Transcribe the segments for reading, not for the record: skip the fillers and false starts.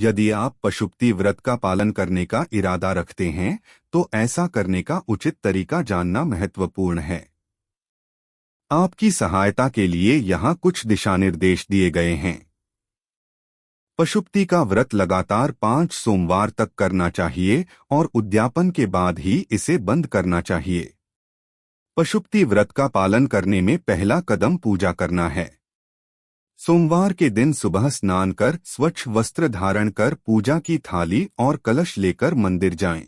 यदि आप पशुपति व्रत का पालन करने का इरादा रखते हैं तो ऐसा करने का उचित तरीका जानना महत्वपूर्ण है। आपकी सहायता के लिए यहाँ कुछ दिशानिर्देश दिए गए हैं। पशुपति का व्रत लगातार 5 सोमवार तक करना चाहिए और उद्यापन के बाद ही इसे बंद करना चाहिए। पशुपति व्रत का पालन करने में पहला कदम पूजा करना है। सोमवार के दिन सुबह स्नान कर स्वच्छ वस्त्र धारण कर पूजा की थाली और कलश लेकर मंदिर जाएं।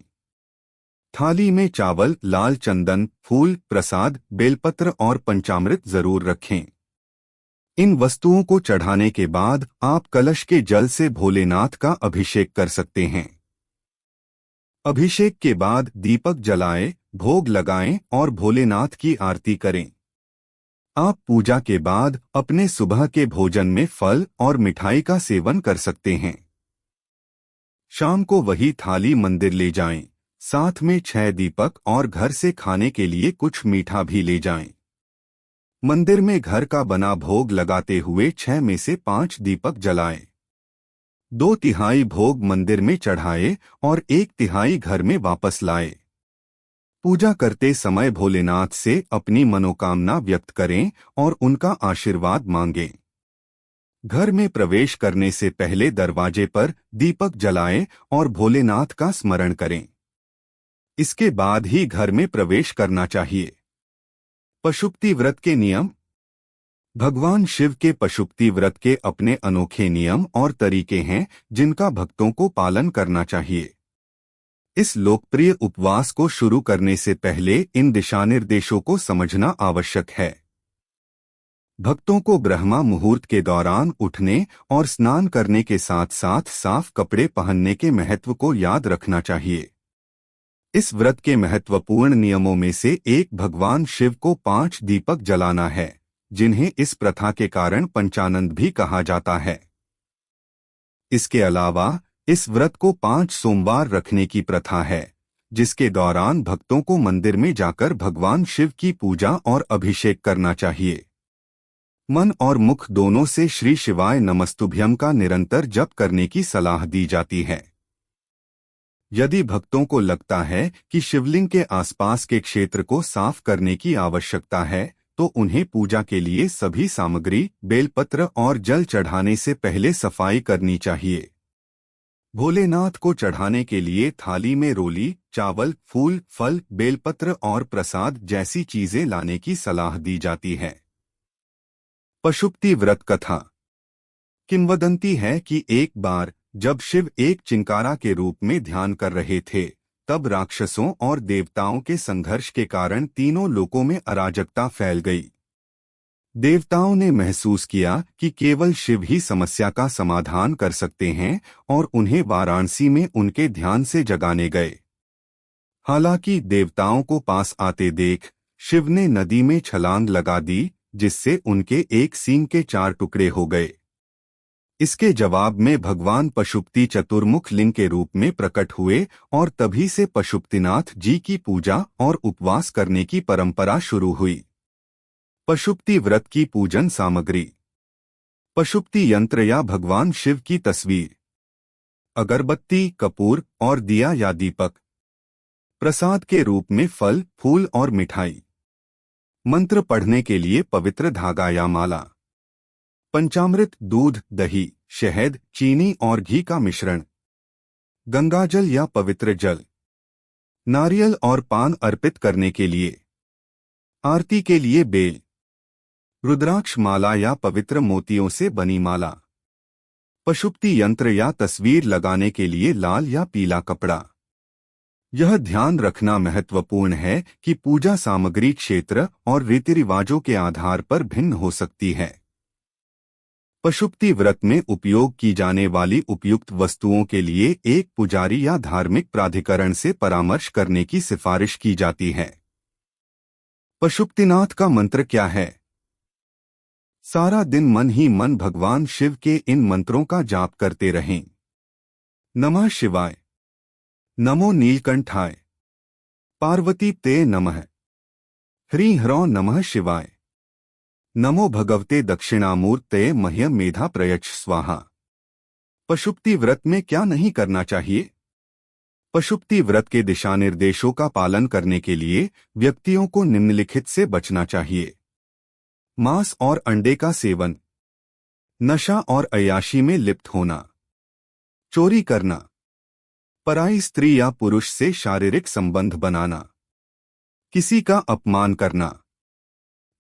थाली में चावल, लाल चंदन, फूल, प्रसाद, बेलपत्र और पंचामृत जरूर रखें। इन वस्तुओं को चढ़ाने के बाद आप कलश के जल से भोलेनाथ का अभिषेक कर सकते हैं। अभिषेक के बाद दीपक जलाएं, भोग लगाएं और भोलेनाथ की आरती करें। आप पूजा के बाद अपने सुबह के भोजन में फल और मिठाई का सेवन कर सकते हैं। शाम को वही थाली मंदिर ले जाएं, साथ में 6 दीपक और घर से खाने के लिए कुछ मीठा भी ले जाएं। मंदिर में घर का बना भोग लगाते हुए 6 में से 5 दीपक जलाएं। 2/3 भोग मंदिर में चढ़ाए और 1/3 घर में वापस लाए। पूजा करते समय भोलेनाथ से अपनी मनोकामना व्यक्त करें और उनका आशीर्वाद मांगें। घर में प्रवेश करने से पहले दरवाजे पर दीपक जलाएं और भोलेनाथ का स्मरण करें। इसके बाद ही घर में प्रवेश करना चाहिए। पशुपति व्रत के नियम। भगवान शिव के पशुपति व्रत के अपने अनोखे नियम और तरीके हैं जिनका भक्तों को पालन करना चाहिए। इस लोकप्रिय उपवास को शुरू करने से पहले इन दिशानिर्देशों को समझना आवश्यक है। भक्तों को ब्रह्मा मुहूर्त के दौरान उठने और स्नान करने के साथ साथ साफ कपड़े पहनने के महत्व को याद रखना चाहिए। इस व्रत के महत्वपूर्ण नियमों में से एक भगवान शिव को 5 दीपक जलाना है, जिन्हें इस प्रथा के कारण पंचानंद भी कहा जाता है। इसके अलावा इस व्रत को 5 सोमवार रखने की प्रथा है, जिसके दौरान भक्तों को मंदिर में जाकर भगवान शिव की पूजा और अभिषेक करना चाहिए। मन और मुख दोनों से श्री शिवाय नमस्तुभ्यम का निरंतर जप करने की सलाह दी जाती है। यदि भक्तों को लगता है कि शिवलिंग के आसपास के क्षेत्र को साफ करने की आवश्यकता है, तो उन्हें पूजा के लिए सभी सामग्री, बेलपत्र और जल चढ़ाने से पहले सफाई करनी चाहिए। भोलेनाथ को चढ़ाने के लिए थाली में रोली, चावल, फूल, फल, बेलपत्र और प्रसाद जैसी चीजें लाने की सलाह दी जाती है। पशुपति व्रत कथा। किंवदंती है कि एक बार जब शिव एक चिंकारा के रूप में ध्यान कर रहे थे, तब राक्षसों और देवताओं के संघर्ष के कारण तीनों लोकों में अराजकता फैल गई। देवताओं ने महसूस किया कि केवल शिव ही समस्या का समाधान कर सकते हैं और उन्हें वाराणसी में उनके ध्यान से जगाने गए। हालांकि देवताओं को पास आते देख शिव ने नदी में छलांग लगा दी, जिससे उनके एक सींग के 4 टुकड़े हो गए। इसके जवाब में भगवान पशुपति चतुर्मुख लिंग के रूप में प्रकट हुए और तभी से पशुपतिनाथ जी की पूजा और उपवास करने की परंपरा शुरू हुई। पशुपति व्रत की पूजन सामग्री। पशुपति यंत्र या भगवान शिव की तस्वीर, अगरबत्ती, कपूर और दिया या दीपक, प्रसाद के रूप में फल, फूल और मिठाई, मंत्र पढ़ने के लिए पवित्र धागा या माला, पंचामृत, दूध, दही, शहद, चीनी और घी का मिश्रण, गंगाजल या पवित्र जल, नारियल और पान अर्पित करने के लिए, आरती के लिए बेल, रुद्राक्ष माला या पवित्र मोतियों से बनी माला, पशुपति यंत्र या तस्वीर लगाने के लिए लाल या पीला कपड़ा। यह ध्यान रखना महत्वपूर्ण है कि पूजा सामग्री क्षेत्र और रीति रिवाजों के आधार पर भिन्न हो सकती है। पशुपति व्रत में उपयोग की जाने वाली उपयुक्त वस्तुओं के लिए एक पुजारी या धार्मिक प्राधिकरण से परामर्श करने की सिफारिश की जाती है। पशुपतिनाथ का मंत्र क्या है? सारा दिन मन ही मन भगवान शिव के इन मंत्रों का जाप करते रहें। नमः शिवाय, नमो नीलकंठाय, पार्वती ते नमः, ह्रीं ह्रौं नमः शिवाय, नमो भगवते दक्षिणामूर्तये मह्यं मेधा प्रयच्छ स्वाहा। पशुपति व्रत में क्या नहीं करना चाहिए? पशुपति व्रत के दिशा निर्देशों का पालन करने के लिए व्यक्तियों को निम्नलिखित से बचना चाहिए। मांस और अंडे का सेवन, नशा और अय्याशी में लिप्त होना, चोरी करना, पराई स्त्री या पुरुष से शारीरिक संबंध बनाना, किसी का अपमान करना।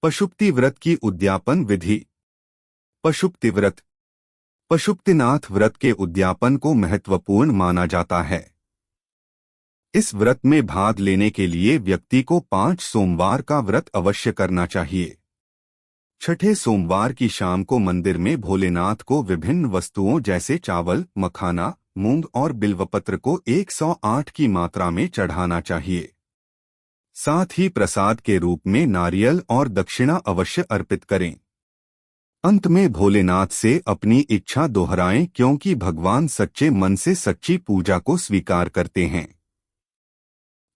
पशुपति व्रत की उद्यापन विधि। पशुपति व्रत पशुपतिनाथ व्रत के उद्यापन को महत्वपूर्ण माना जाता है। इस व्रत में भाग लेने के लिए व्यक्ति को 5 सोमवार का व्रत अवश्य करना चाहिए। छठे सोमवार की शाम को मंदिर में भोलेनाथ को विभिन्न वस्तुओं जैसे चावल, मखाना, मूंग और बिल्वपत्र को 108 की मात्रा में चढ़ाना चाहिए। साथ ही प्रसाद के रूप में नारियल और दक्षिणा अवश्य अर्पित करें। अंत में भोलेनाथ से अपनी इच्छा दोहराएं, क्योंकि भगवान सच्चे मन से सच्ची पूजा को स्वीकार करते हैं।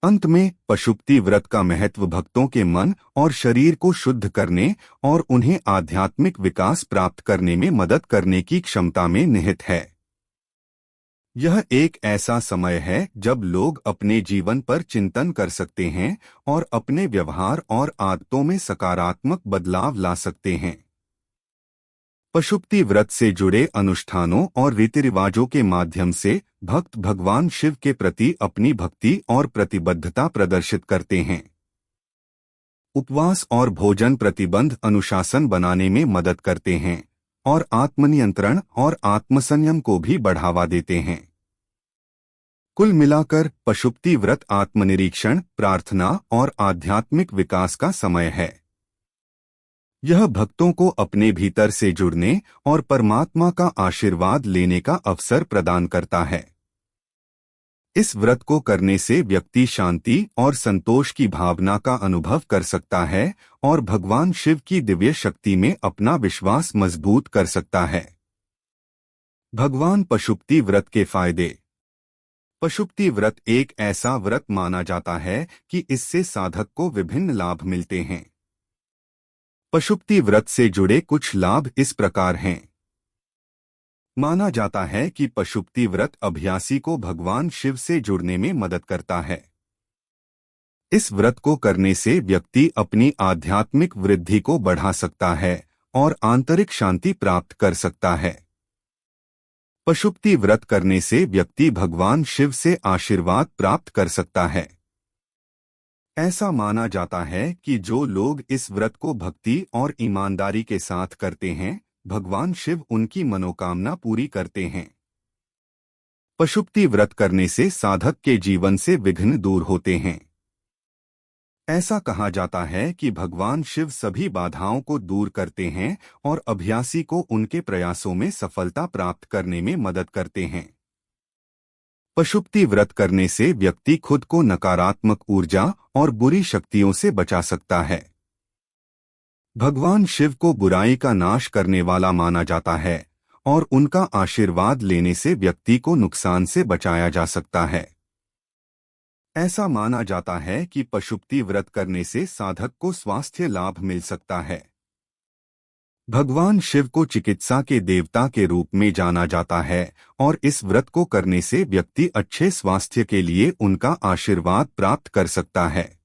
अंत में पशुपति व्रत का महत्व भक्तों के मन और शरीर को शुद्ध करने और उन्हें आध्यात्मिक विकास प्राप्त करने में मदद करने की क्षमता में निहित है। यह एक ऐसा समय है जब लोग अपने जीवन पर चिंतन कर सकते हैं और अपने व्यवहार और आदतों में सकारात्मक बदलाव ला सकते हैं। पशुपति व्रत से जुड़े अनुष्ठानों और रीति रिवाजों के माध्यम से भक्त भगवान शिव के प्रति अपनी भक्ति और प्रतिबद्धता प्रदर्शित करते हैं। उपवास और भोजन प्रतिबंध अनुशासन बनाने में मदद करते हैं और आत्मनियंत्रण और आत्मसंयम को भी बढ़ावा देते हैं। कुल मिलाकर पशुपति व्रत आत्मनिरीक्षण, प्रार्थना और आध्यात्मिक विकास का समय है। यह भक्तों को अपने भीतर से जुड़ने और परमात्मा का आशीर्वाद लेने का अवसर प्रदान करता है। इस व्रत को करने से व्यक्ति शांति और संतोष की भावना का अनुभव कर सकता है और भगवान शिव की दिव्य शक्ति में अपना विश्वास मजबूत कर सकता है। भगवान पशुपति व्रत के फायदे। पशुपति व्रत एक ऐसा व्रत माना जाता है कि इससे साधक को विभिन्न लाभ मिलते हैं। पशुपति व्रत से जुड़े कुछ लाभ इस प्रकार हैं। माना जाता है कि पशुपति व्रत अभ्यासी को भगवान शिव से जुड़ने में मदद करता है। इस व्रत को करने से व्यक्ति अपनी आध्यात्मिक वृद्धि को बढ़ा सकता है और आंतरिक शांति प्राप्त कर सकता है। पशुपति व्रत करने से व्यक्ति भगवान शिव से आशीर्वाद प्राप्त कर सकता है। ऐसा माना जाता है कि जो लोग इस व्रत को भक्ति और ईमानदारी के साथ करते हैं, भगवान शिव उनकी मनोकामना पूरी करते हैं। पशुपति व्रत करने से साधक के जीवन से विघ्न दूर होते हैं। ऐसा कहा जाता है कि भगवान शिव सभी बाधाओं को दूर करते हैं और अभ्यासी को उनके प्रयासों में सफलता प्राप्त करने में मदद करते हैं। पशुपति व्रत करने से व्यक्ति खुद को नकारात्मक ऊर्जा और बुरी शक्तियों से बचा सकता है। भगवान शिव को बुराई का नाश करने वाला माना जाता है और उनका आशीर्वाद लेने से व्यक्ति को नुकसान से बचाया जा सकता है। ऐसा माना जाता है कि पशुपति व्रत करने से साधक को स्वास्थ्य लाभ मिल सकता है। भगवान शिव को चिकित्सा के देवता के रूप में जाना जाता है और इस व्रत को करने से व्यक्ति अच्छे स्वास्थ्य के लिए उनका आशीर्वाद प्राप्त कर सकता है।